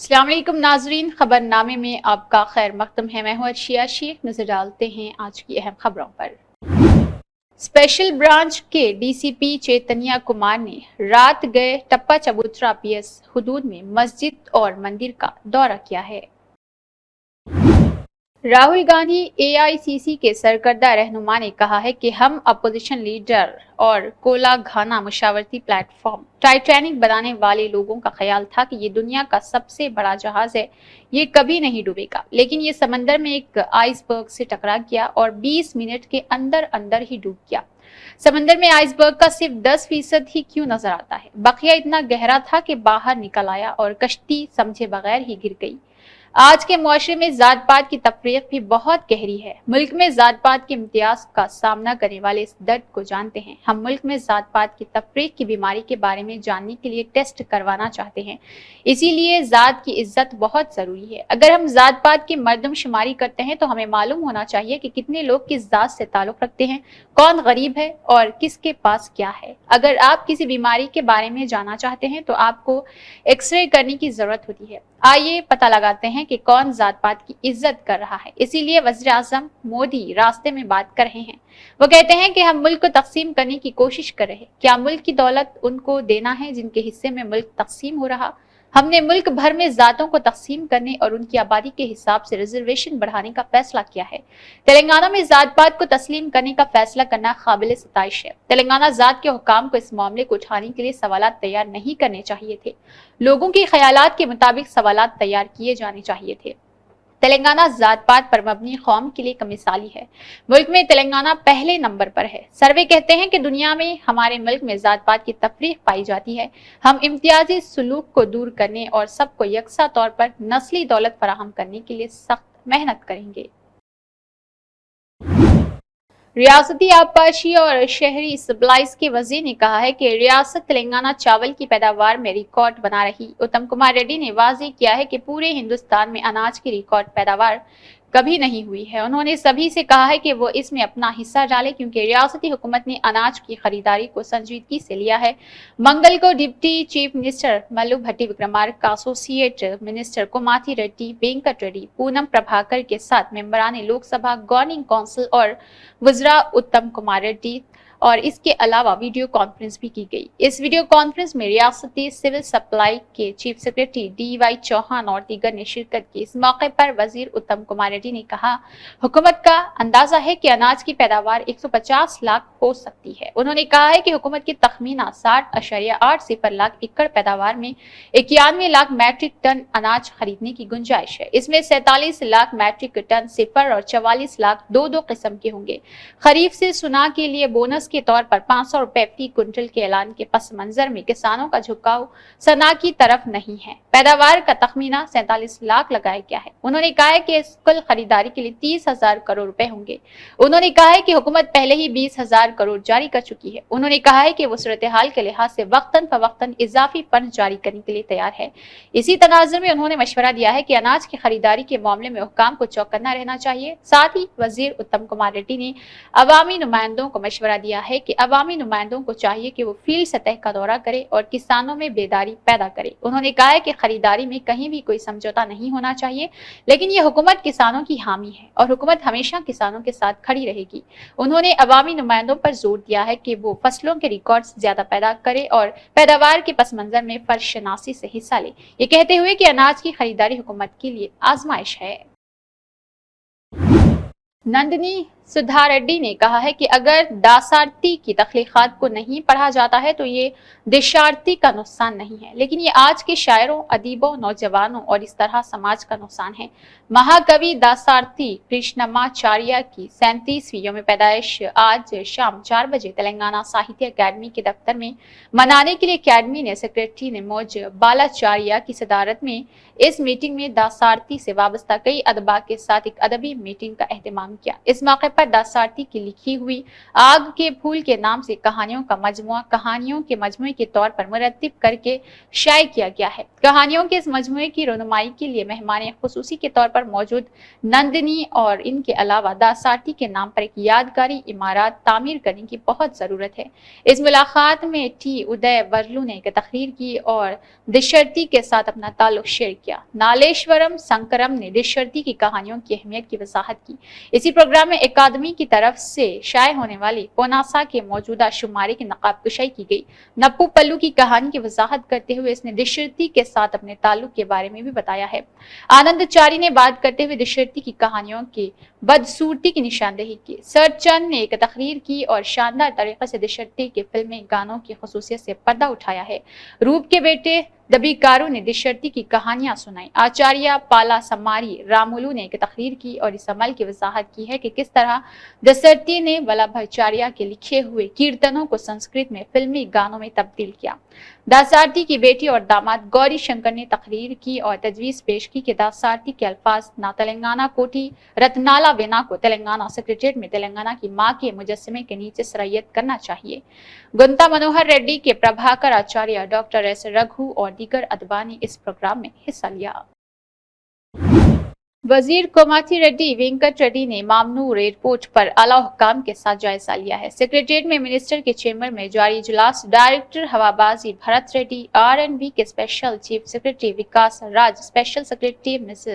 अस्सलाम वालेकुम नाजरीन, खबरनामे में आपका खैर मकदम है। मैं हूं अर्शिया शेख। नजर डालते हैं आज की अहम खबरों पर। स्पेशल ब्रांच के डीसीपी चैतन्या कुमार ने रात गए टप्पा चबूतरा पीएस हुदूद में मस्जिद और मंदिर का दौरा किया है। राहुल गांधी एआईसीसी के सरकर्दा रहनुमा ने कहा है कि हम अपोजिशन लीडर और कोला घाना मुशावरती प्लेटफॉर्म टाइटैनिक बनाने वाले लोगों का ख्याल था कि ये दुनिया का सबसे बड़ा जहाज है, ये कभी नहीं डूबेगा, लेकिन ये समंदर में एक आइसबर्ग से टकरा गया और 20 मिनट के अंदर अंदर ही डूब गया। समंदर में आइसबर्ग का सिर्फ 10% ही क्यों नजर आता है, बकिया इतना गहरा था कि बाहर निकल आया और कश्ती समझे बगैर ही गिर गई। आज के मुआशरे में जात पात की तफरीक भी बहुत गहरी है। मुल्क में जात पात के इम्तियाज का सामना करने वाले इस दर्द को जानते हैं। हम मुल्क में जात पात की तफरीक की बीमारी के बारे में जानने के लिए टेस्ट करवाना चाहते हैं, इसीलिए जात की इज्जत बहुत जरूरी है। अगर हम जात पात की मर्दमशुमारी करते हैं तो हमें मालूम होना चाहिए कि कितने लोग किस जात से ताल्लुक रखते हैं, कौन गरीब है और किसके पास क्या है। अगर आप किसी बीमारी के बारे में जानना चाहते हैं तो आपको एक्सरे करने की जरूरत होती है। आइए पता लगाते हैं कि कौन जात पात की इज्जत कर रहा है। इसीलिए वज़ीर आज़म मोदी रास्ते में बात कर रहे हैं। वो कहते हैं कि हम मुल्क को तकसीम करने की कोशिश कर रहे हैं। क्या मुल्क की दौलत उनको देना है जिनके हिस्से में मुल्क तकसीम हो रहा? हमने मुल्क भर में जातों को तकसीम करने और उनकी आबादी के हिसाब से रिजर्वेशन बढ़ाने का फैसला किया है। तेलंगाना में जात पात को तस्लीम करने का फैसला करना काबिल सताइश है। तेलंगाना जात के हुकाम को इस मामले को उठाने के लिए सवालात तैयार नहीं करने चाहिए थे। लोगों के ख्यालात के मुताबिक सवालात तैयार किए जाने चाहिए थे। तेलंगाना जात पात पर मबनी कौम के लिए एक मिसाली है। मुल्क में तेलंगाना पहले नंबर पर है। सर्वे कहते हैं कि दुनिया में हमारे मुल्क में जात पात की तफरीक पाई जाती है। हम इम्तियाजी सलूक को दूर करने और सबको यकसा तौर पर नस्ली दौलत फराहम करने के लिए सख्त मेहनत करेंगे। रियासती आबपाशी और शहरी सप्लाईज के वजीर ने कहा है कि रियासत तेलंगाना चावल की पैदावार में रिकॉर्ड बना रही। उत्तम कुमार रेड्डी ने वाज़ेह किया है कि पूरे हिंदुस्तान में अनाज की रिकॉर्ड पैदावार कभी नहीं हुई है। उन्होंने सभी से कहा है कि वो इसमें अपना हिस्सा डालें, क्योंकि रियासती हुकूमत ने अनाज की खरीदारी को संजीदगी से लिया है। मंगल को डिप्टी चीफ मिनिस्टर मल्लू भट्टी विक्रमार्का, एसोसिएट मिनिस्टर कोमाथी रेड्डी, वेंकट रेड्डी, पूनम प्रभाकर के साथ मेंबरान लोकसभा, गवर्निंग काउंसिल और वज़रा उत्तम कुमार रेड्डी और इसके अलावा वीडियो कॉन्फ्रेंस भी की गई। इस वीडियो कॉन्फ्रेंस में रियासती सिविल सप्लाई के चीफ सेक्रेटरी DY चौहान और दीगर ने शिरकत की। इस मौके पर वजीर उत्तम कुमार रेड्डी ने कहा, हुकूमत का अंदाजा है कि अनाज की पैदावार 150 लाख हो सकती है। उन्होंने कहा है कि हुकूमत की तखमीना 60.8 लाख एकड़ पैदावार में 91 लाख मैट्रिक टन अनाज खरीदने की गुंजाइश है। इसमें 47 लाख मैट्रिक टन सिफर और 44 लाख दो किस्म के होंगे। खरीफ से सुना के लिए बोनस के तौर पर 500 रुपए फी क्विंटल के ऐलान के पस मंजर में किसानों का झुकाव सना की तरफ नहीं है। पैदावार का तखमीना 47 लाख लगाया गया है। उन्होंने कहा है कि इस कुल खरीदारी के लिए 30,000 करोड़ रुपए होंगे। उन्होंने कहा है कि हुकूमत पहले ही 20,000 करोड़ जारी कर चुकी है। उन्होंने कहा है कि वो सूरत हाल के लिहाज से वक्तन फवक्तन इजाफी फंड जारी करने के लिए तैयार है। इसी तनाजुर में उन्होंने मशवरा दिया है कि अनाज की खरीदारी के मामले में हुकाम को चौकन्ना रहना चाहिए। साथ ही वजीर उत्तम कुमार रेड्डी ने अवामी नुमाइंदों को मशवरा दिया है कि अवामी नुमाइंदों को चाहिए कि वो फील्ड सतह का दौरा करे और किसानों में बेदारी पैदा करे। उन्होंने कहा है कि खरीदारी में कहीं भी कोई समझौता नहीं होना चाहिए, लेकिन ये हुकूमत किसानों की हामी है और हुकूमत हमेशा किसानों के साथ खड़ी रहेगी। उन्होंने अवामी नुमाइंदों पर जोर दिया है कि वो फसलों के रिकॉर्ड ज्यादा पैदा करे और पैदावार के पस मंजर में फर्ज शनासी से हिस्सा ले, ये कहते हुए कि अनाज की खरीदारी हुकूमत के लिए आजमाइश है। नंदिनी सुधा रेड्डी ने कहा है कि अगर दासार्थी की तख्लीकात को नहीं पढ़ा जाता है तो ये देशार्थी का नुकसान नहीं है, लेकिन ये आज के शायरों, अदीबों, नौजवानों और इस तरह समाज का नुकसान है। महाकवि दासार्थी कृष्णमाचार्य की 37वीं यौम पैदाइश आज शाम 4 बजे तेलंगाना साहित्य अकादमी के दफ्तर में मनाने के लिए अकादमी ने सेक्रेटरी निमोज बालाचार्य की सदारत में इस मीटिंग में दासार्थी से वाबस्ता कई अदबा के साथ एक अदबी मीटिंग का एहतमाम किया। इस मौके पर दासारथी की लिखी हुई आग के फूल के नाम से कहानियों का मजमुआ कहानियों के मजमुए के तौर पर मुरत्तिब करके शाये किया गया है। कहानियों के इस मजमुए की रोनुमाई के लिए मेहमान खुसूसी के तौर पर मौजूद नंदिनी और इनके अलावा दासारथी के नाम पर एक यादगारी इमारत तामीर करने की बहुत जरूरत है। इस मुलाकात में टी उदय वर्लू ने एक तकरीर की और दिशरती के साथ अपना ताल्लुक शेयर किया। नालेश्वरम संकरम ने दिशरती की कहानियों की अहमियत की वजाहत की। इसी प्रोग्राम में अकादमी की तरफ से शाये होने वाली पोनासा के मौजूदा शुमारे की नकाब कुशाई की गई। नप्पू पल्लू की कहानी की वजाहत करते हुए इसने दिशरती के साथ अपने ताल्लुक के बारे में भी बताया है। आनंदचारी ने बात करते हुए दिशरती की कहानियों की बदसूरती की निशानदेही की। सरचंद ने एक तकरीर की और शानदार तरीके से दिशरती के फिल्मी गानों की खसूसियत से पर्दा उठाया है। रूप के बेटे दबीकारू ने दिशरती की कहानियां सुनाई। आचार्य पाला समारी रामुलू ने एक तकरीर की और इस अमल की वजाहत की है कि किस तरह दिशरती ने वल्लभाचार्य के लिखे हुए कीर्तनों को संस्कृत में फिल्मी गानों में तब्दील किया। दासारथी की बेटी और दामाद गौरी शंकर ने तकरीर की और तजवीज पेश की कि दासारथी के अल्फाज ना तेलंगाना कोठी रत्नाला वेना को तेलंगाना सेक्रेटरीट में तेलंगाना की मां के मुजस्समे के नीचे सरयत करना चाहिए। गुंता मनोहर रेड्डी के प्रभाकर आचार्य, डॉक्टर एस रघु और दीगर अदबा ने इस प्रोग्राम में हिस्सा लिया। वजीर कोमाथी रेड्डी वेंकट रेड्डी ने मामनूर एयरपोर्ट पर आला हुक्काम के साथ जायजा लिया है। सेक्रेटरीट में मिनिस्टर के चेंबर में जारी इजलास डायरेक्टर हवाबाजी भरत रेड्डी, R&B के स्पेशल चीफ सेक्रेटरी विकास राज, स्पेशल सेक्रेटरी मिस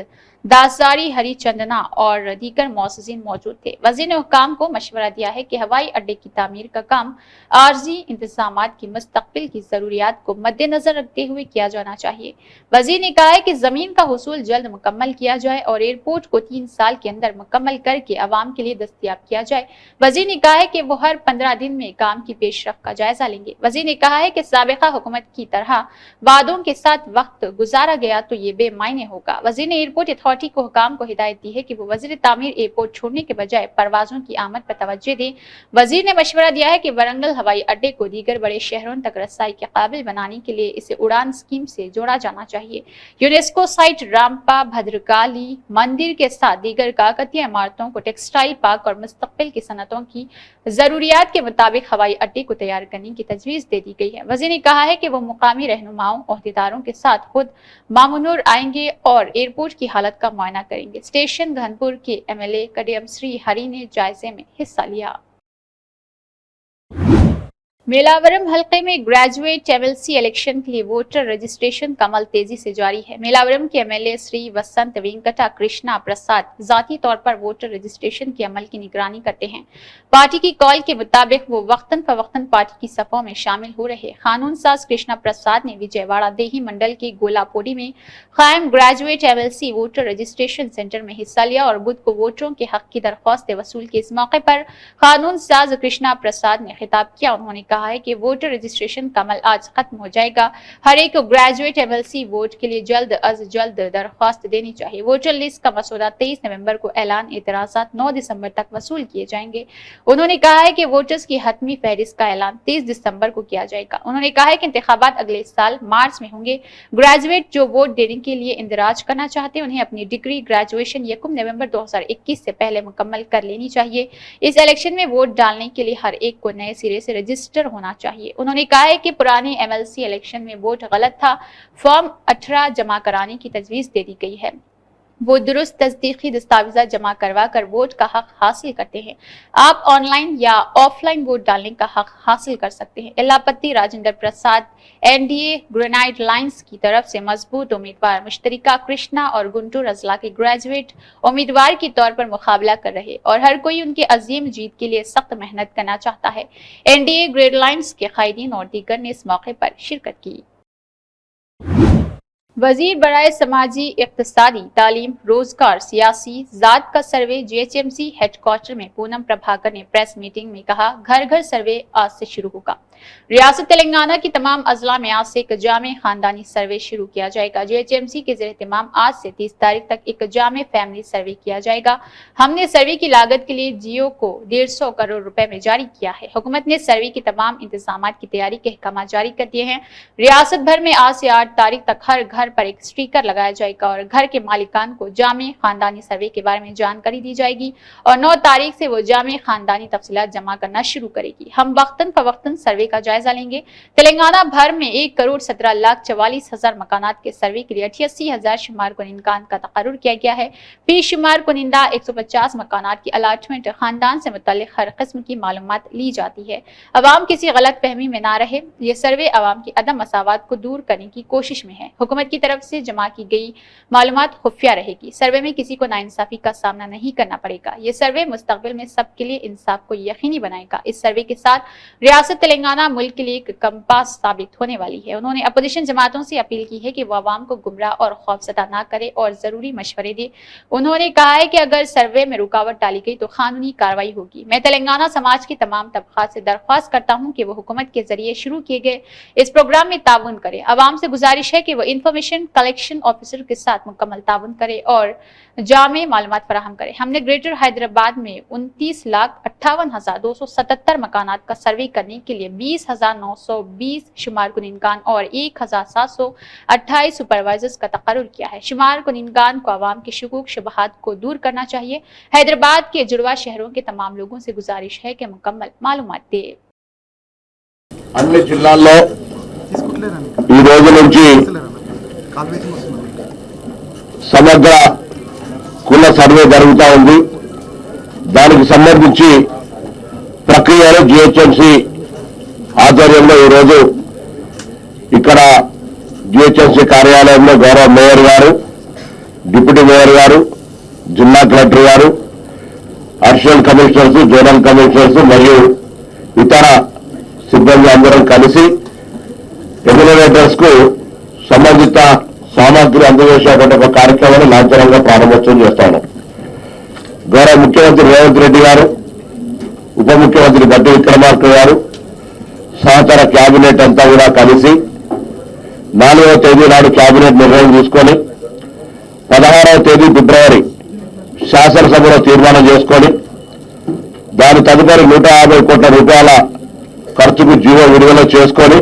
दासारी हरिचंदना और दीगर मौसुजीन मौजूद थे। वजीर ने हुक्काम को मशवरा दिया है कि हवाई अड्डे की तामीर का काम आर्जी इंतजामात की मुस्तकबिल की जरूरियात को मद्देनजर रखते हुए किया जाना चाहिए। वजीर ने कहा है कि जमीन का हुसूल जल्द मुकम्मल किया जाए और एयरपोर्ट को 3 साल के अंदर मुकम्मल करके अवाम के लिए दस्तयाब किया जाए। वजीर ने कहा है कि वो हर 15 दिन में काम की पेशरफ का जायजा लेंगे। वजीर ने कहा है कि साबिका हुकूमत की तरह वादों के साथ वक्त गुजारा गया तो ये बेमायने होगा। वजीर ने एयरपोर्ट अथॉरिटी को हुकाम को हिदायत दी है कि वो वजीर तामीर एयरपोर्ट छोड़ने के बजाय परवाजों की आमद पर तवज्जो दे। वजीर ने मशवरा दिया है कि वरंगल हवाई अड्डे को दीगर बड़े शहरों तक रसाई के काबिल बनाने के लिए इसे उड़ान स्कीम से जोड़ा जाना चाहिए। यूनेस्को साइट रामपा भद्रकाली मंदिर के साथ दीगर काकतीय इमारतों को टेक्सटाइल पार्क और मुस्तकबिल की सनतों की जरूरियात के मुताबिक हवाई अड्डे को तैयार करने की तजवीज दे दी गई है। वजीर ने कहा है कि वो मुकामी रहनुमाओं ओहदेदारों के साथ खुद मामूनूर आएंगे और एयरपोर्ट की हालत का मुआयना करेंगे। स्टेशन घनपुर के MLA कडियम श्री हरि ने जायजे में हिस्सा लिया। मेलावरम हलके में ग्रेजुएट MLC इलेक्शन के लिए वोटर रजिस्ट्रेशन का अमल तेजी से जारी है। मेलावरम के MLA श्री वसंत वेंकटा कृष्णा प्रसाद जाती तौर पर वोटर रजिस्ट्रेशन के अमल की निगरानी करते हैं। पार्टी की कॉल के मुताबिक वो वक्तन फवक्तन पार्टी की सफों में शामिल हो रहे कानून साज कृष्णा प्रसाद ने विजयवाड़ा देही मंडल के गोलापोडी में कायम graduate MLC voter registration centre में हिस्सा लिया और बुध को वोटरों के हक की दरख्वास्त वसूल की। इस मौके पर कानून साज कृष्णा प्रसाद ने खिताब किया। उन्होंने कहा है कि वोटर रजिस्ट्रेशन का अमल आज खत्म हो जाएगा। हर एक ग्रेजुएट MLC वोट के लिए जल्द अज जल्द दरख्वास्त देनी चाहिए। वोटर लिस्ट का मसौदा 23 नवंबर को ऐलान, एतराजात 9 दिसंबर तक वसूल किए जाएंगे। उन्होंने कहा है कि वोटर्स की हतमी फहरिस्त का ऐलान 23 दिसंबर को किया जाएगा। उन्होंने कहा है कि इंतखाबात अगले साल मार्च में होंगे। ग्रेजुएट जो वोट देने के लिए इंदराज करना चाहते हैं उन्हें अपनी डिग्री ग्रेजुएशन 1 नवंबर 2021 से पहले मुकम्मल कर लेनी चाहिए। इस इलेक्शन में वोट डालने के लिए हर एक को नए सिरे से रजिस्टर होना चाहिए। उन्होंने कहा है कि पुराने MLC इलेक्शन में वोट गलत था, फॉर्म 18 जमा कराने की तजवीज दे दी गई है। वो दुरुस्त तस्दीकी दस्तावेज़ जमा करवा कर वोट का हक हासिल करते हैं। आप ऑनलाइन या ऑफलाइन वोट डालने का हक हासिल कर सकते हैं। एलापति Rajendra Prasad NDA granite lines की तरफ से मजबूत उम्मीदवार मुश्तरिका कृष्णा और गुंटूर अजला के ग्रेजुएट उम्मीदवार के तौर पर मुकाबला कर रहे और हर कोई उनके अजीम जीत के लिए सख्त मेहनत करना चाहता है। NDA ग्रेड लाइन्स के कायदीन और दीगर ने इस मौके पर शिरकत की। वजीर बराए समाजी इक्तिसादी तालीम रोजगार सियासी जात का सर्वे GHMC हेडक्वार्टर में पूनम प्रभाकर ने प्रेस मीटिंग में कहा, घर घर सर्वे आज से शुरू होगा। रियासत तेलंगाना की तमाम अजला में आज से एक जामे खानदानी सर्वे शुरू किया जाएगा। GHMC के ज़ेर एहतमाम आज से 30 तारीख तक एक जामे फैमिली सर्वे किया जाएगा। हमने सर्वे की लागत के लिए जियो को 150 करोड़ रुपए में जारी किया है। हुकूमत ने सर्वे के तमाम इंतजाम की तैयारी के अहकाम जारी कर दिए हैं। रियासत भर में आज से 8 तारीख तक हर घर घर पर एक स्टिकर लगाया जाएगा और घर के मालिकान को जामे खानदानी सर्वे के बारे में जानकारी दी जाएगी और 9 तारीख से वो जामे खानदानी तफसीलात जमा करना शुरू करेगी। हम वक्तन फवक्तन सर्वे का जायजा लेंगे। तेलंगाना भर में 1,17,44,000 मकानात के सर्वे के लिए 88,000 शुमार कुनिंदान का तकर्रुर किया गया है। फी शुमार कुनिंदा 150 मकानात की अलाटमेंट खानदान से मुतल्लिक हर किस्म की मालूमात ली जाती है। अवाम किसी गलत फहमी में ना रहे। ये सर्वे अवाम की अदम मसावत को दूर करने की कोशिश में है। हुकूमत की तरफ से जमा की गई मालूमात खुफिया रहेगी। सर्वे में किसी को नाइंसाफी का सामना नहीं करना पड़ेगा। ये सर्वे मुस्तकबिल में सबके लिए इंसाफ को यकीनी बनाएगा। इस सर्वे के साथ रियासत तेलंगाना मुल्क के लिए एक कंपास साबित होने वाली है। उन्होंने अपोजिशन जमातों से अपील की है कि वो अवाम को गुमराह और खौफजदा ना करे और जरूरी मशवरे दे। उन्होंने कहा है कि अगर सर्वे में रुकावट डाली गई तो कानूनी कार्रवाई होगी। मैं तेलंगाना समाज की तमाम तबकात से दरख्वास्त करता हूं कि वो हुकूमत के जरिए शुरू किए गए इस प्रोग्राम में ताउन करे। अवाम से गुजारिश है कि वो इंफॉर्मेशन कलेक्शन ऑफिसर के साथ मुकम्मल ताउन करे और जामे मालूमात फराहम करे। हमने ग्रेटर हैदराबाद में 29,58,277 मकानात का सर्वे करने के लिए 20,920 शुमार कुनिंदान और 1,728 सुपरवाइजर्स का तकर्रुर किया है। शुमार कुनिंदान को अवाम के शुकूक शुबहात को दूर करना चाहिए। हैदराबाद के जुड़वा शहरों के तमाम लोगों से गुजारिश है कि मुकम्मल मालूमात दे। అన్ని జిల్లాల్లో ఈ రోజు నుంచి సమగ్ర కుల సర్వే జరుగుతూ ఉంది. దానికి సంబంధించి ప్రక్రియలో జిహెచ్ఎంసీ ఆధ్వర్యంలో ఈరోజు ఇక్కడ జిహెచ్ఎంసీ కార్యాలయంలో గౌరవ మేయర్ గారు, డిప్యూటీ మేయర్ గారు, జిల్లా కలెక్టర్ గారు, అడిషనల్ కమిషనర్స్, జోనల్ కమిషనర్స్ మరియు ఇతర సిబ్బంది అందరం కలిసి ఎమ్యూనరేటర్స్ కు సంబంధిత సామాగ్రి అందజేసేటువంటి ఒక కార్యక్రమాన్ని లాంఛనంగా ప్రారంభోత్సవం చేస్తాను. గౌరవ ముఖ్యమంత్రి రేవంత్ రెడ్డి గారు, ఉప ముఖ్యమంత్రి బట్టి విక్రమార్క గారు, సహచర కేబినెట్ అంతా కూడా కలిసి 4వ తేదీ నాడు కేబినెట్ నిర్ణయం తీసుకొని 16వ తేదీ ఫిబ్రవరి శాసనసభలో తీర్మానం చేసుకొని దాని తదుపరి 150 కోట్ల రూపాయల ఖర్చుకు జీవో విడుదల చేసుకొని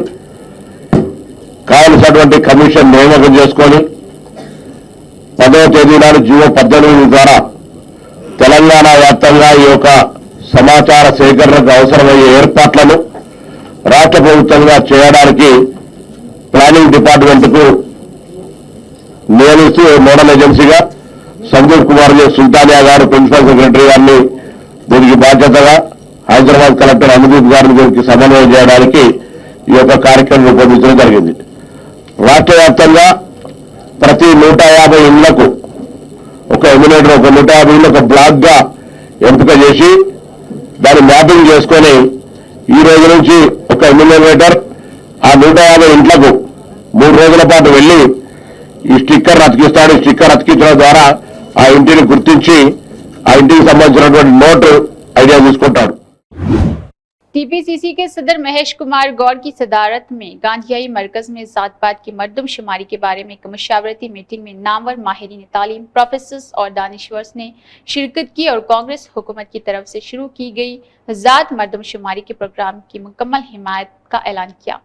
కావలసినటువంటి కమిషన్ నియామకం చేసుకొని 10వ తేదీ నాడు జీవో 18 ద్వారా తెలంగాణ వ్యాప్తంగా ఈ యొక్క సమాచార సేకరణకు అవసరమయ్యే ఏర్పాట్లను రాష్ట్ర ప్రభుత్వంగా చేయడానికి ప్లానింగ్ డిపార్ట్మెంట్ కు నియమిస్తూ నోడల్ ఏజెన్సీగా సందీప్ కుమార్ సుల్తానియా గారు ప్రిన్సిపల్ సెక్రటరీ గారిని దీనికి బాధ్యతగా, హైదరాబాద్ కలెక్టర్ అనుదీప్ గారిని దీనికి సమన్వయం చేయడానికి ఈ యొక్క కార్యక్రమం రూపొందించడం జరిగింది. రాష్ట్ర వ్యాప్తంగా ప్రతి 150 ఇళ్లకు ఒక ఎమ్యూనేటర్, ఒక 150 ఇళ్లు ఒక బ్లాక్ గా ఎంపిక చేసి దాన్ని మ్యాపింగ్ చేసుకొని ఈ రోజు నుంచి ఒక ఎమ్యూనేటర్ ఆ 150 ఇంట్లకు 3 రోజుల పాటు వెళ్లి ఈ స్టిక్కర్ అతికిస్తాడు. స్టిక్కర్ అతికించడం ద్వారా ఆ ఇంటిని గుర్తించి ఆ ఇంటికి సంబంధించినటువంటి నోటు ఐడియా తీసుకుంటాడు. टीपीसीसी के सदर महेश कुमार गौर की सदारत में गांधीयाई मरकज में जात पात की मर्दमशुमारी के बारे में एक मशावरती मीटिंग में नामवर माहिरीन तालीम, प्रोफेसर्स और दानिश्वर्स ने शिरकत की और कांग्रेस हुकूमत की तरफ से शुरू की गई जात मर्दमशुमारी के प्रोग्राम की मुकम्मल हिमायत का ऐलान किया।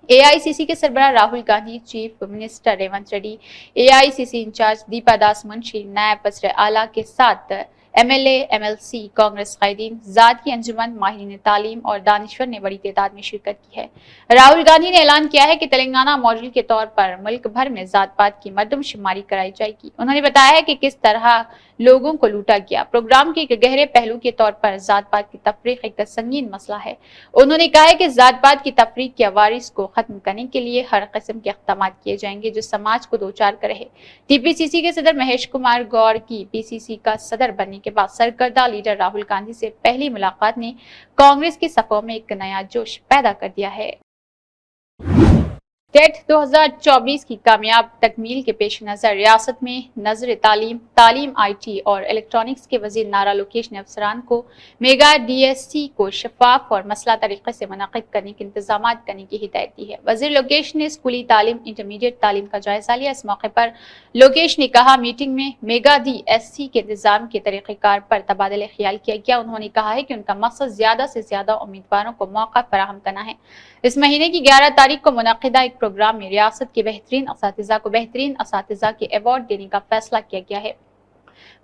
एआईसीसी के सरबराह Rahul Gandhi, chief minister Revanth Reddy, AICC incharge Deepa Das Munshi, नायब वज़ीर आला के साथ एमएलए, एमएलसी, कांग्रेस कायदीन, जात की अंजुमन, माहिरीन तालीम और दानिश्वर ने बड़ी तादाद में शिरकत की है। राहुल गांधी ने ऐलान किया है कि तेलंगाना मॉडल के तौर पर मुल्क भर में जात पात की मर्दमशुमारी कराई जाएगी। उन्होंने बताया है कि किस तरह लोगों को लूटा गया। प्रोग्राम के एक गहरे पहलू के तौर पर जात पात की तफरीक एक संगीन मसला है। उन्होंने कहा है कि जात पात की तफरीक के अवारिस को खत्म करने के लिए हर किस्म के इक़दाम किए जाएंगे जो समाज को दो चार करे। टीपीसीसी के सदर महेश कुमार गौर की पीसीसी का सदर बनने के बाद सरकर्दा लीडर राहुल गांधी से पहली मुलाकात ने कांग्रेस की सफों में एक नया जोश पैदा कर दिया है। टेट 2024 की कामयाब तकमील के पेश नजर रियासत में नजर तालीम आईटी और इलेक्ट्रॉनिक्स के वजीर नारा लोकेश ने अफसरान को मेगा डीएससी को शफाफ और मसला तरीके से मुनक़िद करने के इंतजाम करने की हिदायत दी है। वजीर लोकेश ने स्कूली तालीम, इंटरमीडिएट तालीम का जायजा लिया। इस मौके पर लोकेश ने कहा, मीटिंग में मेगा डीएससी के इंतजाम के तरीक़ेकार पर तबादला ख्याल किया गया। उन्होंने कहा है कि उनका मकसद ज्यादा से ज्यादा उम्मीदवारों को मौका फराहम करना है। इस महीने की 11 तारीख को मुनक़िदा एक प्रोग्राम में रियासत के बेहतरीन असातिज़ा को बेहतरीन असातिज़ा के अवार्ड देने का फैसला किया गया है।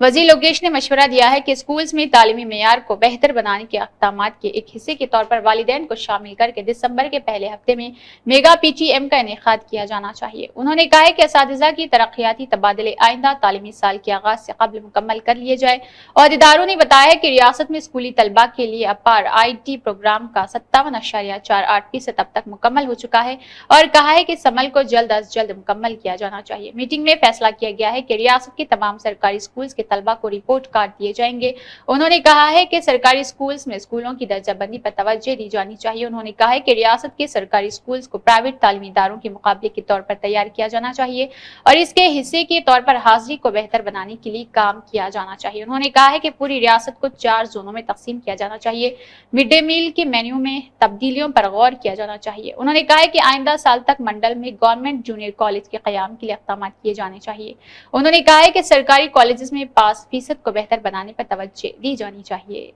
वज़ीर लोकेश ने मशवरा दिया है कि स्कूल्स में तालीमी मेयार को बेहतर बनाने के अक़दामात के एक हिस्से के तौर पर वालिदैन को शामिल करके दिसंबर के पहले हफ्ते में मेगा PTM का इनेकाद किया जाना चाहिए। उन्होंने कहा है कि असातिज़ा की तरक्याती तबादले आइंदा तालीमी साल के आगाज से कबल मुकम्मल कर लिए जाए। अहदेदारों ने बताया है कि रियासत में स्कूली तलबा के लिए अपार IT प्रोग्राम का 57.48% अब तक मुकम्मल हो चुका है और कहा है कि इस अमल को जल्द अज जल्द मुकम्मल किया जाना चाहिए। मीटिंग में फैसला किया गया है कि रियासत के तमाम सरकारी स्कूल्स के तलबा को रिपोर्ट कार्ड दिए जाएंगे। उन्होंने कहा है कि सरकारी स्कूल्स में स्कूलों की दर्जाबंदी पर तवज्जो दी जानी चाहिए। उन्होंने कहा है कि रियासत के सरकारी स्कूल्स को प्राइवेट तालीमी इदारों के मुकाबले के तौर पर तैयार किया जाना चाहिए और इसके हिस्से के तौर पर हाजिरी को बेहतर बनाने के लिए काम किया जाना चाहिए। उन्होंने कहा है कि पूरी रियासत को 4 जोनों में तकसीम किया जाना चाहिए। मिड डे मील के मेन्यू में तब्दीलियों पर गौर किया जाना चाहिए। उन्होंने कहा है कि आइंदा साल तक मंडल में गवर्नमेंट जूनियर कॉलेज के क़याम के लिए इक़दाम किए जाने चाहिए। उन्होंने कहा है कि सरकारी कॉलेजेस में पास फीसद को बेहतर बनाने पर तवज्जो दी जानी चाहिए।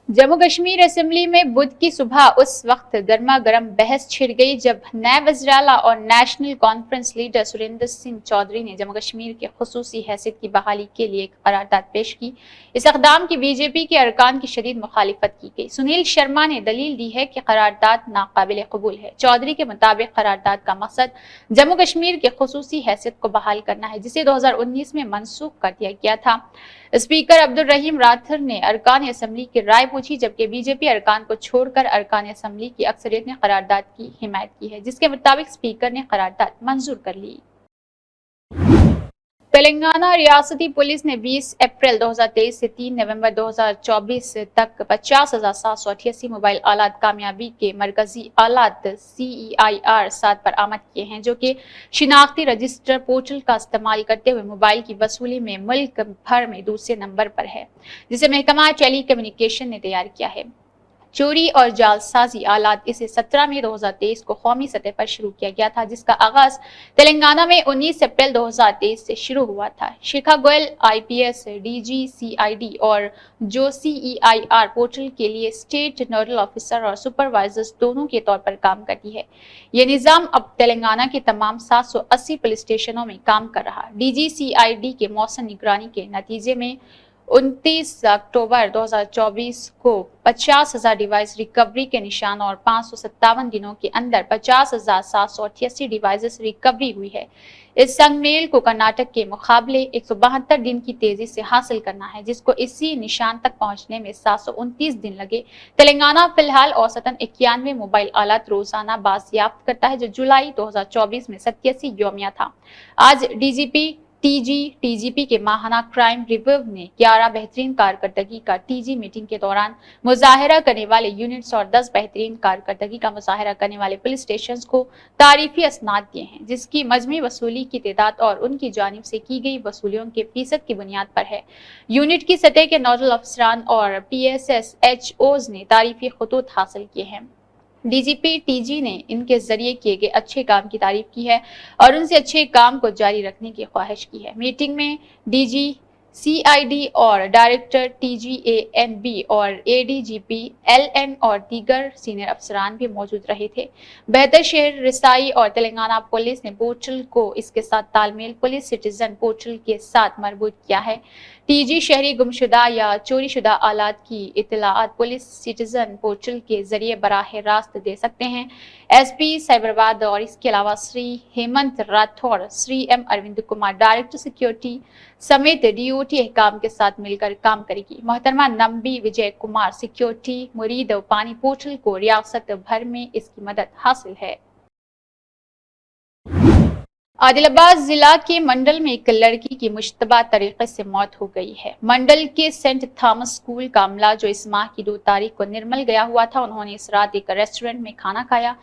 जम्मू कश्मीर असेंबली में बुध की सुबह उस वक्त गर्मा गर्म बहस छिड़ गई जब नायब वज़ीर आला और National Conference leader Surinder Singh Chaudhary ने जम्मू कश्मीर के खुसूसी हैसियत की बहाली के लिए एक करारदाद पेश की। इस इक़दाम की बीजेपी के अरकान की शदीद मुखालिफत की गई। सुनील शर्मा ने दलील दी है कि करारदाद नाकाबिल कबूल है। चौधरी के मुताबिक करारदाद का मकसद जम्मू कश्मीर के खुसूसी हैसियत को बहाल करना है जिसे 2019 में मनसूख कर दिया गया था। स्पीकर अब्दुल रहीम राठौर ने अरकान असेंबली की राय पूछी जबकि बीजेपी अरकान को छोड़कर अरकान असेंबली की अक्सरियत ने करारदाद की हिमायत की है जिसके मुताबिक स्पीकर ने करारदाद मंजूर कर ली। तेलंगाना रियासती पुलिस ने 20 अप्रैल 2023 से 3 नवंबर 2024 तक 50,788 मोबाइल आलात कामयाबी के मरकजी आलात CEIR 7 पर आमद किए हैं जो कि शिनाख्ती रजिस्टर पोर्टल का इस्तेमाल करते हुए मोबाइल की वसूली में मुल्क भर में दूसरे नंबर पर है जिसे महकमा टेली कम्युनिकेशन ने तैयार किया है। चोरी और जालसाजी आलात इसे 17 मई 2023 को कौमी सतह पर शुरू किया गया था जिसका आगाज तेलंगाना में 19 अप्रैल 2023 से शुरू हुआ था। शिखा गोयल IPS DG CID और जो CEIR पोर्टल के लिए स्टेट नोडल ऑफिसर और सुपरवाइजर्स दोनों के तौर पर काम करती है। यह निज़ाम अब तेलंगाना के तमाम 780 पुलिस स्टेशनों में काम कर रहा। DG CID के मौसम निगरानी के नतीजे में 29 अक्टूबर 2024 को 50,000 डिवाइस रिकवरी के निशान और 557 दिनों के अंदर 50,788 डिवाइसेस रिकवरी हुई है। इस संगमेल को कर्नाटक के मुकाबले 172 दिन की तेजी से हासिल करना है जिसको इसी निशान तक पहुंचने में 729 दिन लगे। तेलंगाना फिलहाल औसतन 91 मोबाइल आलात रोजाना बाजियाफ्त करता है जो जुलाई 2024 में 87 योमिया था। आज DGP TGP के माहाना क्राइम रिव्यू ने 11 बेहतरीन कारकर्दगी का TG मीटिंग के दौरान मुजाहरा करने वाले यूनिट्स और 10 बेहतरीन कारकर्दगी का मुजाहरा करने वाले पुलिस स्टेशन को तारीफी असनाद दिए हैं जिसकी मजमी वसूली की तादाद और उनकी जानिब से की गई वसूलियों के फीसद की बुनियाद पर है। यूनिट की सतह के नोडल अफसरान और PSS HOs ने तारीफी खतूत हासिल किए हैं। DGP TG ने इनके जरिए किए गए अच्छे काम की तारीफ की है और उनसे अच्छे काम को जारी रखने की ख्वाहिश की है। मीटिंग में DG CID और डायरेक्टर TGANB और ADGP LN और दीगर सीनियर अफसरान भी मौजूद रहे थे। बेहतर शहर रिसाई और तेलंगाना पुलिस ने पोर्टल को इसके साथ तालमेल पुलिस सिटीजन पोर्टल के साथ मरबूत किया है। TG शहरी गुमशुदा या चोरीशुदा आलात की इत्तलाआत पुलिस सिटीजन पोर्टल के जरिए बराह रास्त दे सकते हैं। SP साइबराबाद और इसके अलावा Shri Hemant Rathore, Shri M Arvind Kumar director security समेत DOT अहकाम के साथ मिलकर काम करेगी। मोहतरमा नंबी विजय कुमार सिक्योरिटी मुरीद पानी पोर्टल को रियासत भर में इसकी मदद हासिल है। आदिलाबाद जिला के मंडल में एक लड़की की मुश्तबा तरीके से मौत हो गई है। मंडल के सेंट थॉमस स्कूल का अमला जो इस माह की 2 तारीख को निर्मल गया हुआ था, उन्होंने इस रात एक रेस्टोरेंट में खाना खाया।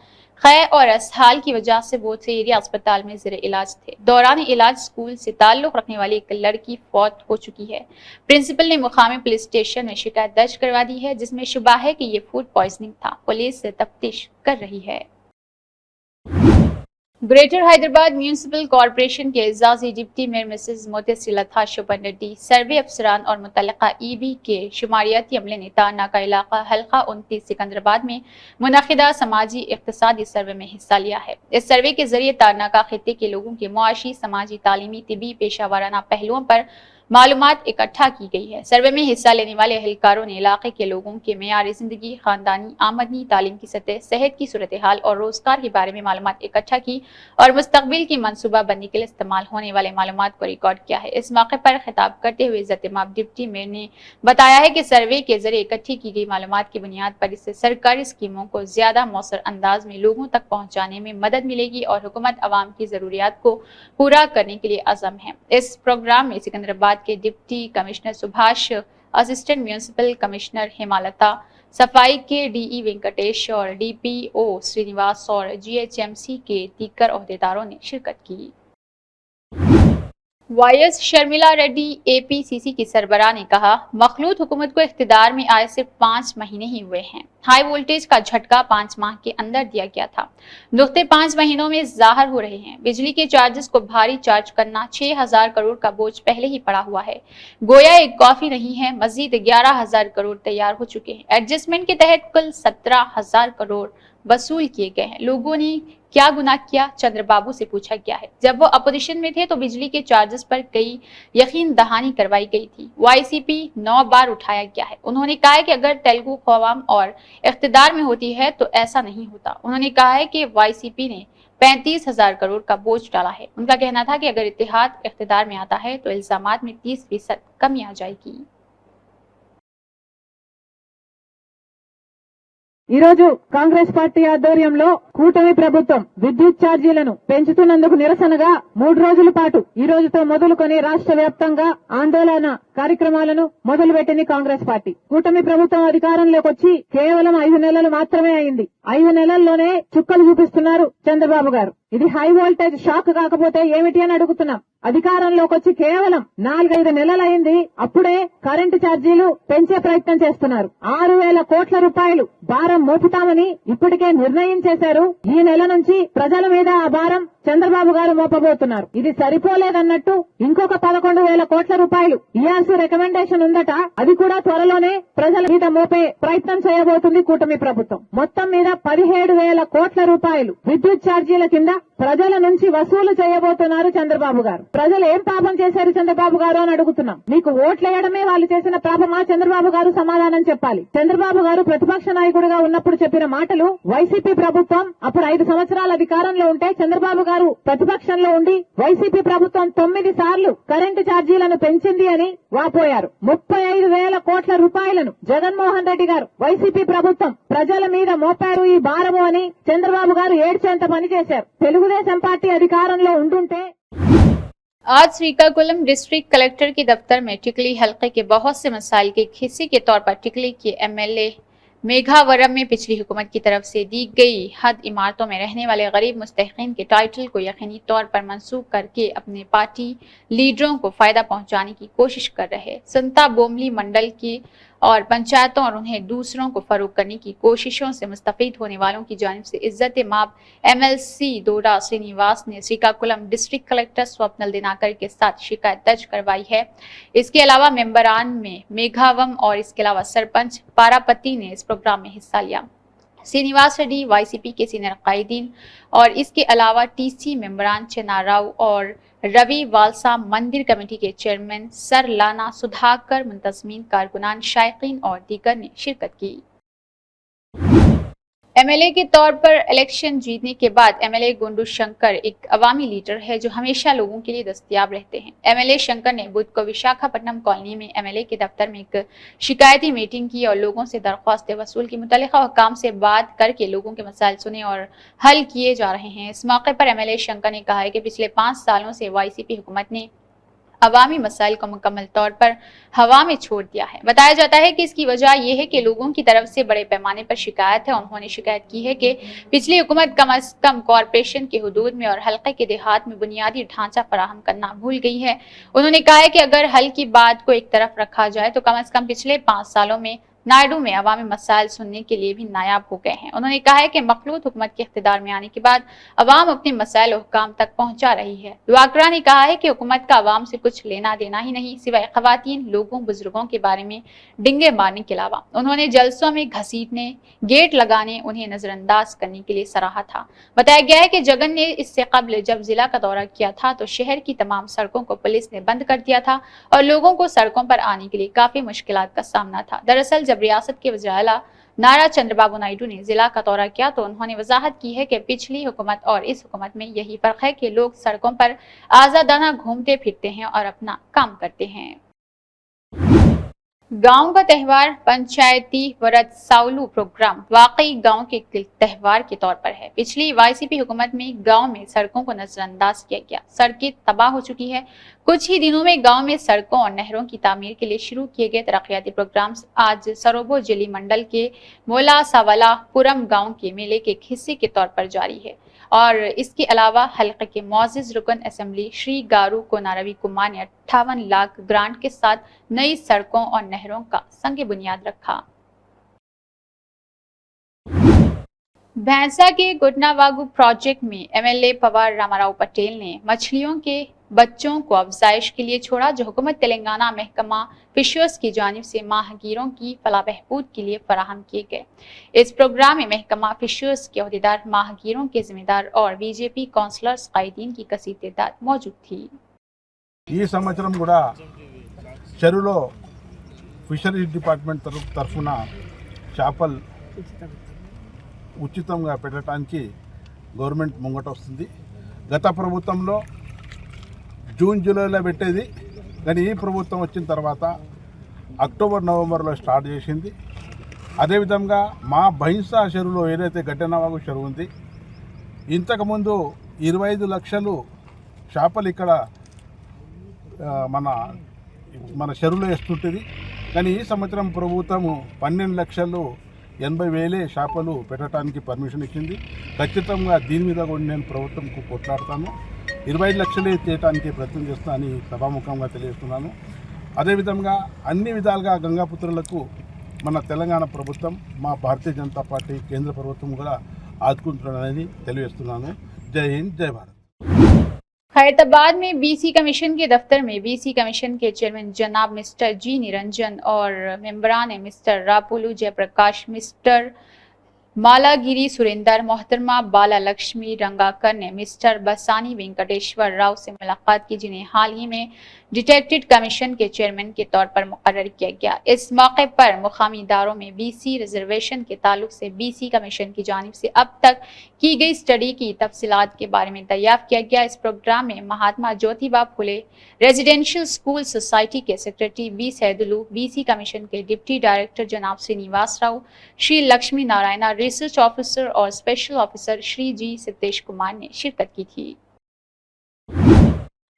खै और असहाल की वजह से वो एरिया अस्पताल में ज़ेरे इलाज थे। दौरान इलाज स्कूल से ताल्लुक रखने वाली एक लड़की फौत हो चुकी है। प्रिंसिपल ने मुकामी पुलिस स्टेशन में शिकायत दर्ज करवा दी है जिसमें शुबा है कि ये फूड पॉइजनिंग था। पुलिस तफ्तीश कर रही है। ग्रेटर हैदराबाद म्यूनिसिपल कॉरपोरेशन के एजाजी डिप्टी मेयर मिसेज मोतेसी लथा शोभन रेड्डी सर्वे अफसरान और मुतल्लिका ईबी के शुमारियाती अमले ने तारना का इलाका हल्का 29 सिकंदराबाद में मुनक़िदा समाजी इक़्तिसादी सर्वे में हिस्सा लिया है। इस सर्वे के जरिए तारना का खित्ते के लोगों के मुआशी, समाजी, तालीमी, तिबी, पेशा वाराना पहलुओं पर मालूमात इकट्ठा की गई है। सर्वे में हिस्सा लेने वाले अहलकारों ने इलाके के लोगों के मेयार जिंदगी, खानदानी आमदनी, तालीम की सतह, सेहत की सूरत हाल और रोजगार के बारे में मालूमात इकट्ठा की और मुस्तकबिल की मनसूबा बंदी के लिए इस्तेमाल होने वाले मालूमात को रिकॉर्ड किया है। इस मौके पर खिताब करते हुए इज़्ज़त-ए-माब डिप्टी मेयर ने बताया है कि सर्वे के जरिए इकट्ठी की गई मालूमात की बुनियाद पर इससे सरकारी स्कीमों को ज्यादा मौसर अंदाज में लोगों तक पहुंचाने में मदद मिलेगी और हुकूमत अवाम की जरूरियात को पूरा करने के लिए अज़म है। इस प्रोग्राम में सिकंदराबाद के deputy commissioner Subhash, assistant municipal commissioner Hemalatha, सफाई के डीई वेंकटेश और डीपीओ श्रीनिवास और जीएचएमसी के दीगर ओहदेदारों ने शिरकत की। वाईएस शर्मिला रेड्डी एपीसीसी की सरबराह ने कहा, मखलूत हुकूमत को इख्तिदार में आए सिर्फ 5 महीने ही हुए हैं। हाई वोल्टेज का झटका 5 माह के अंदर दिया गया था। नुक्ते 5 महीनों में जाहिर हो रहे हैं। बिजली के चार्जेस को भारी चार्ज करना, 6000 करोड़ का बोझ पहले ही पड़ा हुआ है। गोया एक काफी नहीं है, मजीद 11000 करोड़ तैयार हो चुके हैं। एडजस्टमेंट के तहत कुल 17000 करोड़ वसूल किए गए हैं। लोगों ने क्या गुनाह किया, चंद्रबाबू से पूछा गया है। जब वो अपोजिशन में थे तो बिजली के चार्जेस पर कई यकीन दहानी करवाई गई थी। वाईसीपी 9 बार उठाया गया है। उन्होंने कहा है कि अगर तेलुगु कौम और इख्तिदार में होती है तो ऐसा नहीं होता। उन्होंने कहा है कि वाईसीपी ने 35,000 करोड़ का बोझ डाला है। उनका कहना था कि अगर इत्तेहाद इख्तिदार में आता है तो इल्जामात में 30% कमी आ जाएगी। ఈ రోజు కాంగ్రెస్ పార్టీ ఆధ్వర్యంలో కూటమి ప్రభుత్వం విద్యుత్ ఛార్జీలను పెంచుతున్నందుకు నిరసనగా 3 రోజుల పాటు ఈ రోజుతో మొదలుకొని రాష్ట్ర వ్యాప్తంగా ఆందోళన కార్యక్రమాలను మొదలుపెట్టింది కాంగ్రెస్ పార్టీ. కూటమి ప్రభుత్వం అధికారంలోకి వచ్చి కేవలం 5 నెలలు మాత్రమే అయింది. 5 నెలల్లోనే చుక్కలు చూపిస్తున్నారు చంద్రబాబు గారు. ఇది హై వోల్టేజ్ షాక్ కాకపోతే ఏమిటి అని అడుగుతున్నాం. అధికారంలోకి వచ్చి కేవలం 4-5 నెలలైంది, అప్పుడే కరెంటు ఛార్జీలు పెంచే ప్రయత్నం చేస్తున్నారు. 6000 కోట్ల రూపాయలు భారం మోపుతామని ఇప్పటికే నిర్ణయం చేశారు. ఈ నెల నుంచి ప్రజల మీద ఆ భారం చంద్రబాబు గారు మోపబోతున్నారు. ఇది సరిపోలేదన్నట్టు ఇంకొక 11,000 కోట్ల రూపాయలు ఇయాల్సి రికమెండేషన్ ఉందట. అది కూడా త్వరలోనే ప్రజల మీద మోపే ప్రయత్నం చేయబోతుంది కూటమి ప్రభుత్వం. మొత్తం మీద 17,000 కోట్ల రూపాయలు విద్యుత్ ఛార్జీల కింద ప్రజల నుంచి వసూలు చేయబోతున్నారు చంద్రబాబు గారు. ప్రజలు ఏం పాపం చేశారు చంద్రబాబు గారు అని అడుగుతున్నాం. మీకు ఓట్లేయడమే వాళ్ళు చేసిన పాపమా? చంద్రబాబు గారు సమాధానం చెప్పాలి. చంద్రబాబు గారు ప్రతిపక్ష నాయకుడిగా ఉన్నప్పుడు చెప్పిన మాటలు, వైసీపీ ప్రభుత్వం అప్పుడు 5 సంవత్సరాల అధికారంలో ఉంటే చంద్రబాబు గారు ప్రతిపక్షంలో ఉండి వైసీపీ ప్రభుత్వం 9 సార్లు కరెంటు ఛార్జీలను పెంచింది అని వాపోయారు. 35,000 కోట్ల రూపాయలను జగన్మోహన్ రెడ్డి గారు వైసీపీ ప్రభుత్వం ప్రజల మీద మోపారు ఈ భారము అని చంద్రబాబు గారు ఏడ్చేంత పని చేశారు. తెలుగుదేశం పార్టీ అధికారంలో ఉండుంటే आज श्रीकाकुलम डिस्ट्रिक्ट कलेक्टर के दफ्तर में टिकली हलके के बहुत से मसाइल के एक हिस्से के तौर पर टिकली के एमएलए मेघावरम में पिछली हुकूमत की तरफ से दी गई हद इमारतों में रहने वाले गरीब मुस्तहिकीन के टाइटल को यकीनी तौर पर मंसूख करके अपने पार्टी लीडरों को फायदा पहुंचाने की कोशिश कर रहे संता बोमली मंडल की और पंचायतों और उन्हें दूसरों को फरोग करने की कोशिशों से मुस्तफीद होने वालों की जानिब से इज़्ज़त-ए-माब एमएलसी दोडा श्रीनिवास ने श्रीकाकुलम डिस्ट्रिक्ट कलेक्टर स्वप्नल दिनाकर के साथ शिकायत दर्ज करवाई है। इसके अलावा मेंबरान में मेघावम और इसके अलावा सरपंच पारापति ने इस प्रोग्राम में हिस्सा लिया। श्रीनिवास रेड्डी वाईसीपी के सीनियर कायदीन और इसके अलावा टीसी मेंबरान चेना राव और रवि वालसा मंदिर कमेटी के चेयरमैन सर लाना सुधाकर, मुंतजमीन, कारकुनान, शायकीन और दीगर ने शिरकत की। एमएलए के तौर पर इलेक्शन जीतने के बाद एमएलए गुंडू शंकर एक अवामी लीडर है जो हमेशा लोगों के लिए दस्तयाब रहते हैं। एमएलए शंकर ने बुध को विशाखापट्टनम कॉलोनी में एमएलए के दफ्तर में एक शिकायती मीटिंग की और लोगों से दरख्वास्त वसूल की मुतल्लिका हुकाम से बात करके लोगों के मसाइल सुने और हल किए जा रहे हैं। इस मौके पर एमएलए शंकर ने कहा है कि पिछले 5 सालों से वाईसीपी हुकूमत ने अवामी मसाइल को मुकम्मल तौर पर हवा में छोड़ दिया है। बताया जाता है कि इसकी वजह यह है कि लोगों की तरफ से बड़े पैमाने पर शिकायत है। उन्होंने शिकायत की है कि पिछली हुकूमत कम अज कम कॉरपोरेशन के हुदूद में और हल्के के देहात में बुनियादी ढांचा फराहम करना भूल गई है। उन्होंने कहा है कि अगर हल की बात को एक तरफ रखा जाए तो कम अज कम पिछले 5 सालों में नायडू में अवामी मसाइल सुनने के लिए भी नायाब हो गए हैं। उन्होंने कहा है कि मखलूत हुकूमत के इख्तिदार में आने के बाद अवाम अपने मसाइल और हुक्काम तक पहुंचा रही है। वाकरा ने कहा है कि हुकूमत का अवाम से कुछ लेना देना ही नहीं, सिवाय खवातीन, लोगों, बुजुर्गों के बारे में डिंगे मारने के अलावा। उन्होंने जलसों में घसीटने, गेट लगाने, उन्हें नजरअंदाज करने के लिए सराहा था। बताया गया है कि जगन ने इससे कबल जब जिला का दौरा किया था तो शहर की तमाम सड़कों को पुलिस ने बंद कर दिया था और लोगों को सड़कों पर आने के लिए काफी मुश्किलात का सामना था। दरअसल जब रियासत के वज़ीर आला नारा चंद्रबाबू नायडू ने जिला का दौरा किया तो उन्होंने वजाहत की है कि पिछली हुकूमत और इस हुकूमत में यही फर्क है कि लोग सड़कों पर आजादाना घूमते फिरते हैं और अपना काम करते हैं। गांव का त्योहार पंचायती व्रत साउलू प्रोग्राम वाकई गांव के त्योहार के तौर पर है। पिछली वाईसीपी हुकूमत में गांव में सड़कों को नजरअंदाज किया गया, सड़कें तबाह हो चुकी है। कुछ ही दिनों में गांव में सड़कों और नहरों की तामीर के लिए शुरू किए गए तरक्याती प्रोग्राम्स आज सरोबो जिली मंडल के मोला सावलापुरम गांव के मेले के एक हिस्से के तौर पर जारी है। और इसके अलावा हल्के के मौजिज रुकन असेंबली श्री गारू कोनारवी कुमार ने 58 लाख ग्रांट के साथ नई सड़कों और नहरों का संग बुनियाद रखा। भैंसा के गुटनावागु प्रोजेक्ट में एमएलए पवार रामाराव पटेल ने मछलियों के बच्चों को अफजाइश के लिए छोड़ा, जो हुकूमत तेलंगाना महकमा फिशर्स की जानिब से माहगीरों की फलाह बहबूद के लिए फराहम किए गए। इस प्रोग्राम में महकमा फिशर्स के अहदेदार, माहगीरों के जिम्मेदार और बीजेपी काउंसलर्स कायदीन की कसीर तादाद मौजूद थी। ఈ సంవత్సరం కూడా చెరువులో ఫిషరీస్ డిపార్ట్మెంట్ తరఫున చేపలు ఉచితంగా పెట్టడానికి గవర్నమెంట్ ముంగట వస్తుంది. గత ప్రభుత్వంలో జూన్ జూలైలో పెట్టేది, కానీ ఈ ప్రభుత్వం వచ్చిన తర్వాత అక్టోబర్ నవంబర్లో స్టార్ట్ చేసింది. అదేవిధంగా మా బైన్సా చెరువులో ఏదైతే గడ్డనవాగు చెరువు ఉంది, ఇంతకుముందు 25 లక్షలు చేపలు ఇక్కడ మన చెరువులో వేస్తుంటుంది. కానీ ఈ సంవత్సరం ప్రభుత్వము 12,80,000 చేపలు పెట్టడానికి పర్మిషన్ ఇచ్చింది. ఖచ్చితంగా దీని మీద కూడా నేను ప్రభుత్వంకు కొట్లాడతాను. 25 లక్షలే చేయడానికి ప్రయత్నం చేస్తానని సభాముఖంగా తెలియజేస్తున్నాను. అదేవిధంగా అన్ని విధాలుగా గంగాపుత్రులకు మన తెలంగాణ ప్రభుత్వం, మా భారతీయ జనతా పార్టీ కేంద్ర ప్రభుత్వం కూడా ఆదుకుంటున్నారని తెలియజేస్తున్నాను. జై హింద్, జై భారత్. खैरताबाद में बीसी कमीशन के दफ्तर में बीसी कमीशन के चेयरमैन जनाब मिस्टर जी निरंजन और मेंबरान मिस्टर रापुलू जयप्रकाश, मिस्टर मालागिरी सुरेंदर, मोहतरमा बाला लक्ष्मी रंगाकर ने मिस्टर बसानी वेंकटेश्वर राव से मुलाकात की, जिन्हें हाल ही में डिटेक्टेड कमीशन के चेयरमैन के तौर पर मुकर्रर किया गया। इस मौके पर मुकामी इदारों में बीसी रिजर्वेशन के ताल्लुक से बीसी कमीशन की जानिब से अब तक की गई स्टडी की तफसीलात के बारे में दरियाफ्त किया गया। इस प्रोग्राम में Mahatma Jyotiba Phule residential school society के सेक्रेटरी बी सैदुलू, बीसी कमीशन के डिप्टी डायरेक्टर जनाब श्रीनिवास राव, श्री लक्ष्मी नारायणा, रिसर्च ऑफिसर और स्पेशल ऑफिसर श्री जी सिद्धेश कुमार ने शिरकत की थी।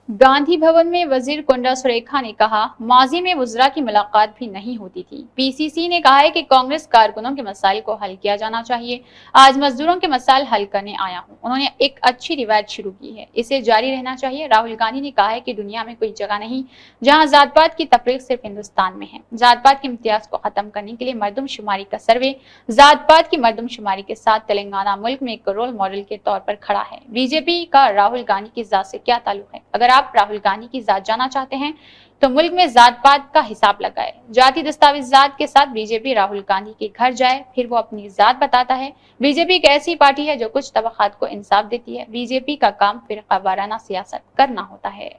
गांधी भवन में वजीर कुंडा सुरेखा ने कहा, माजी में वुज़रा की मुलाकात भी नहीं होती थी। पीसीसी ने कहा है कि कांग्रेस कारकुनों के मसाइल को हल किया जाना चाहिए। आज मजदूरों के मसाइल हल करने आया हूं। उन्होंने एक अच्छी रिवायत शुरू की है, इसे जारी रहना चाहिए। राहुल गांधी ने कहा है कि दुनिया में कोई जगह नहीं जहां जात पात की तफरीक सिर्फ हिंदुस्तान में है। जात पात के इम्तियाज को खत्म करने के लिए मर्दमशुमारी का सर्वे, जात पात की मर्दमशुमारी के साथ तेलंगाना मुल्क में एक रोल मॉडल के तौर पर खड़ा है। बीजेपी का राहुल गांधी की जात से क्या ताल्लुक है? अगर आप राहुल गांधी की जात जाना चाहते हैं तो मुल्क में जात पात का हिसाब लगाए। जाति दस्तावेजात के साथ बीजेपी राहुल गांधी के घर जाए, फिर वो अपनी जात बताता है। बीजेपी एक ऐसी पार्टी है जो कुछ तबकात को इंसाफ देती है। बीजेपी का काम फिरका वाराना सियासत करना होता है।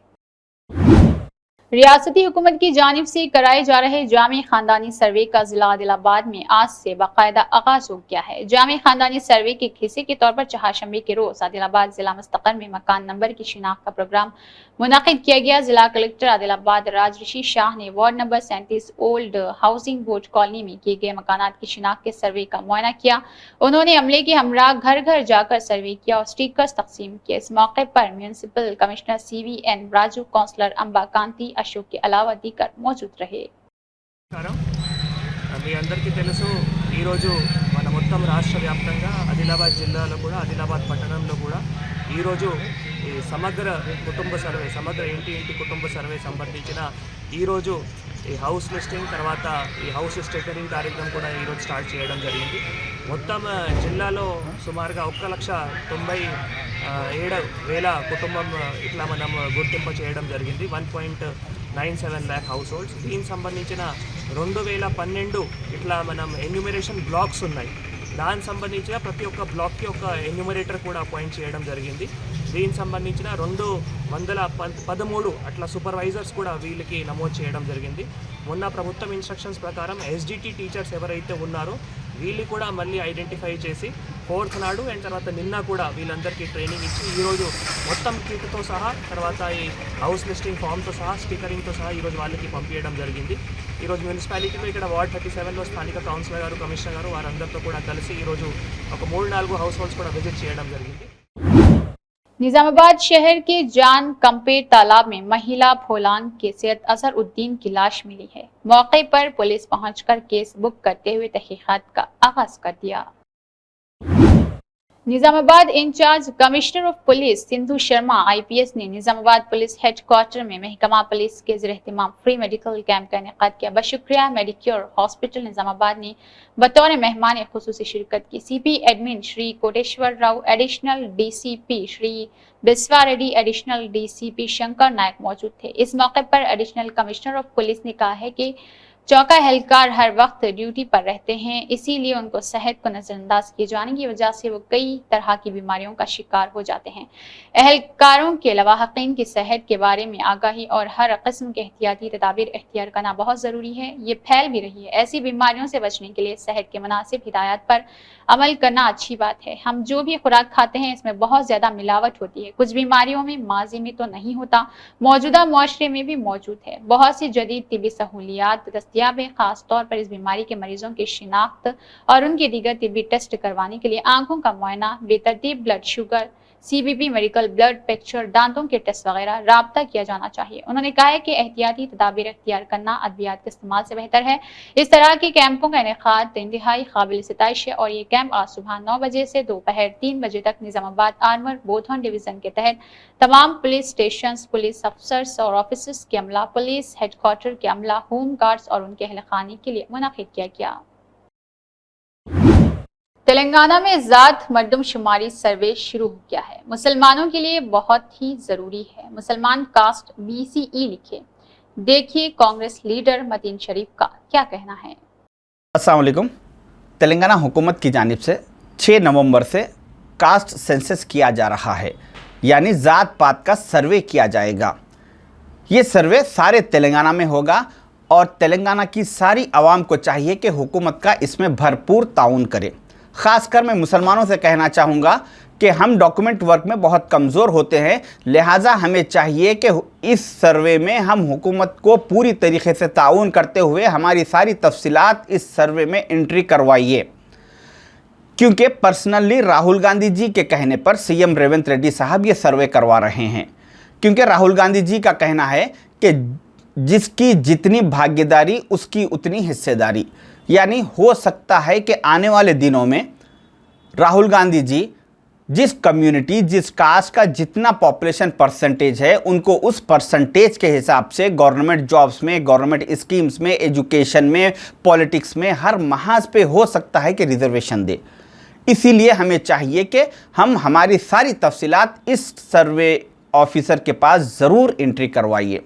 रियासती हुकूमत की जानिब से कराए जा रहे जामे खानदानी सर्वे का जिला आदिलाबाद में आज से बाकायदा आगाज हो गया है। जामे खानदानी सर्वे के हिस्से के तौर पर चहारशंबे के रोज आदिलाबाद जिला मुस्तकर में मकान नंबर की शिनाख्त का प्रोग्राम मुनाकिद किया गया। जिला कलेक्टर आदिलाबाद राजऋषि शाह ने ward number 37 old housing board colony में किए गए मकानात की शिनाख्त के सर्वे का मुआयना किया। उन्होंने अमले के हमरा घर घर जाकर सर्वे किया और स्टिकर्स तकसीम किए। इस मौके पर municipal commissioner CVN Raju, councillor Amba Kanthi Ashok के अलावा दीकर मौजूद रहे। మీ అందరికీ తెలుసు, ఈరోజు మన మొత్తం రాష్ట్ర వ్యాప్తంగా ఆదిలాబాద్ జిల్లాలో కూడా, ఆదిలాబాద్ పట్టణంలో కూడా ఈరోజు ఈ సమగ్ర కుటుంబ సర్వే, సమగ్ర ఇంటి కుటుంబ సర్వే సంబంధించిన ఈరోజు ఈ హౌస్ లిస్టింగ్ తర్వాత ఈ హౌస్ స్టేటరింగ్ కార్యక్రమం కూడా ఈరోజు స్టార్ట్ చేయడం జరిగింది. మొత్తం జిల్లాలో సుమారుగా 1,97,000 కుటుంబం ఇట్లా మనం గుర్తింపు చేయడం జరిగింది. 1.97 lakh హౌస్ హోల్డ్స్. దీనికి సంబంధించిన 2012 ఇట్లా మనం ఎన్యూమరేషన్ బ్లాక్స్ ఉన్నాయి. దానికి సంబంధించిన ప్రతి ఒక్క బ్లాక్కి ఒక ఎన్యూమరేటర్ కూడా అపాయింట్ చేయడం జరిగింది. దీనికి సంబంధించిన 213 అట్లా సూపర్వైజర్స్ కూడా వీళ్ళకి నమోదు చేయడం జరిగింది. మొన్న ప్రభుత్వం ఇన్స్ట్రక్షన్స్ ప్రకారం ఎస్డిటి టీచర్స్ ఎవరైతే ఉన్నారో వీళ్ళు కూడా మళ్ళీ ఐడెంటిఫై చేసి 4th నాడు అండ్ తర్వాత నిన్న కూడా వీళ్ళందరికీ ట్రైనింగ్ ఇచ్చి ఈరోజు మొత్తం కిట్తో సహా తర్వాత ఈ హౌస్ లిస్టింగ్ ఫామ్తో సహా స్టిక్కరింగ్తో సహా ఈరోజు వాళ్ళకి పంపించడం జరిగింది. ఈరోజు మున్సిపాలిటీలో ఇక్కడ వార్డ్ 37లో స్థానిక కౌన్సిలర్ గారు, కమిషనర్ గారు వారందరితో కూడా కలిసి ఈరోజు ఒక 3-4 హౌస్ హోల్డ్స్ కూడా విజిట్ చేయడం జరిగింది. निजामाबाद शहर के जान कंपेर तालाब में महिला भोलान के सैयद अजहर उद्दीन की लाश मिली है. मौके पर पुलिस पहुंचकर केस बुक करते हुए तहकीकात का आगाज कर दिया. Nizamabad in-charge commissioner of police Sindhu Sharma IPS ने निजामाबाद पुलिस हेडक्वार्टर में महकमा पुलिस के ज़ेर-ए-एहतमाम फ्री मेडिकल कैंप का इनेकाद किया. बशुक्रिया मेडिक्योर हॉस्पिटल निजामाबाद ने बतौर मेहमान खुसूसी शिरकत की. CP admin Shri Koteswara Rao, additional DCP Shri Biswa Reddy, additional DCP Shankar Nayak मौजूद थे. इस मौके पर एडिशनल कमिश्नर ऑफ पुलिस ने कहा है कि चौका एहलकार हर वक्त ड्यूटी पर रहते हैं, इसीलिए उनको सेहत को नजरअंदाज किए जाने की वजह से वो कई तरह की बीमारियों का शिकार हो जाते हैं. एहलकारों के अलावा हकीन की सेहत के बारे में आगाही और हर किस्म के एहतियाती तदाबीर इख्तियार करना बहुत ज़रूरी है. ये फैल भी रही है. ऐसी बीमारियों से बचने के लिए सेहत के मुनासिब हिदायत पर अमल करना अच्छी बात है. हम जो भी खुराक खाते हैं इसमें बहुत ज़्यादा मिलावट होती है. कुछ बीमारियों में माजी में तो नहीं होता, मौजूदा मुआशरे में भी मौजूद है. बहुत सी जदीद तिबी सहूलियात दस्तयाब है. खास तौर पर इस बीमारी के मरीजों की शिनाख्त और उनके दीगर तिबी टेस्ट करवाने के लिए आंखों का मुआयना, बेतरतीब blood sugar, CBP medical blood picture, दांतों के टेस्ट वगैरह राब्ता किया जाना चाहिए. उन्होंने कहा है कि एहतियाती तदाबीर इख्तियार करना अद्वियात के इस्तेमाल से बेहतर है. इस तरह के कैंपों का इनेकाद इंतहाई काबिल सिताइश है और ये कैंप आज सुबह 9 बजे से दोपहर 3 बजे तक निजामाबाद आर्मर बोधन डिवीजन के तहत तमाम पुलिस स्टेशन, पुलिस अफसर्स और ऑफिसर्स के अमला, पुलिस हेडक्वार्टर के अमला, होम गार्ड्स और उनके अहल खाने के लिए मुनाकिद किया गया. तेलंगाना में जात मर्दमशुमारी सर्वे शुरू हो गया है. मुसलमानों के लिए बहुत ही जरूरी है. मुसलमान कास्ट BCE लिखे. देखिए कांग्रेस लीडर मतीन शरीफ का क्या कहना है. अस्सलाम वालेकुम. तेलंगाना हुकूमत की जानिब से 6 नवंबर से कास्ट सेंसस किया जा रहा है, यानी ज़ात पात का सर्वे किया जाएगा. ये सर्वे सारे तेलंगाना में होगा और तेलंगाना की सारी आवाम को चाहिए कि हुकूमत का इसमें भरपूर ताउन करे. ख़ासकर मैं मुसलमानों से कहना चाहूँगा कि हम डॉक्यूमेंट वर्क में बहुत कमज़ोर होते हैं, लिहाजा हमें चाहिए कि इस सर्वे में हम हुकूमत को पूरी तरीके से ताउन करते हुए हमारी सारी तफसीलात इस सर्वे में एंट्री करवाइए. क्योंकि पर्सनली राहुल गांधी जी के कहने पर CM रेवंत रेड्डी साहब ये सर्वे करवा रहे हैं. क्योंकि राहुल गांधी जी का कहना है कि जिसकी जितनी भागीदारी उसकी उतनी हिस्सेदारी, यानी हो सकता है कि आने वाले दिनों में राहुल गांधी जी जिस कम्युनिटी, जिस कास्ट का जितना पॉपुलेशन परसेंटेज है उनको उस परसेंटेज के हिसाब से गवर्नमेंट जॉब्स में, गवर्नमेंट स्कीम्स में, एजुकेशन में, पॉलिटिक्स में हर महाज पे हो सकता है कि रिजर्वेशन दे. इसीलिए हमें चाहिए कि हम हमारी सारी तफसीलात इस सर्वे ऑफिसर के पास ज़रूर एंट्री करवाइए.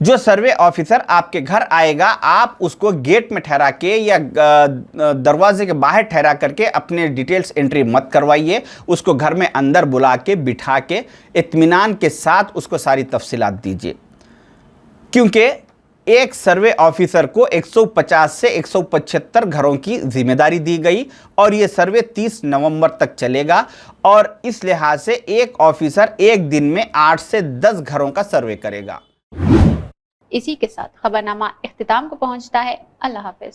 जो सर्वे ऑफिसर आपके घर आएगा, आप उसको गेट में ठहरा के या दरवाजे के बाहर ठहरा करके अपने डिटेल्स एंट्री मत करवाइए. उसको घर में अंदर बुला के बिठा के इत्मीनान के साथ उसको सारी तफसीलात दीजिए. क्योंकि एक सर्वे ऑफिसर को 150 से 175 घरों की जिम्मेदारी दी गई और ये सर्वे 30 नवंबर तक चलेगा और इस लिहाज से एक ऑफिसर एक दिन में 8 से 10 घरों का सर्वे करेगा. इसी के साथ खबरनामा इख्तिताम को पहुंचता है. अल्लाह हाफिज.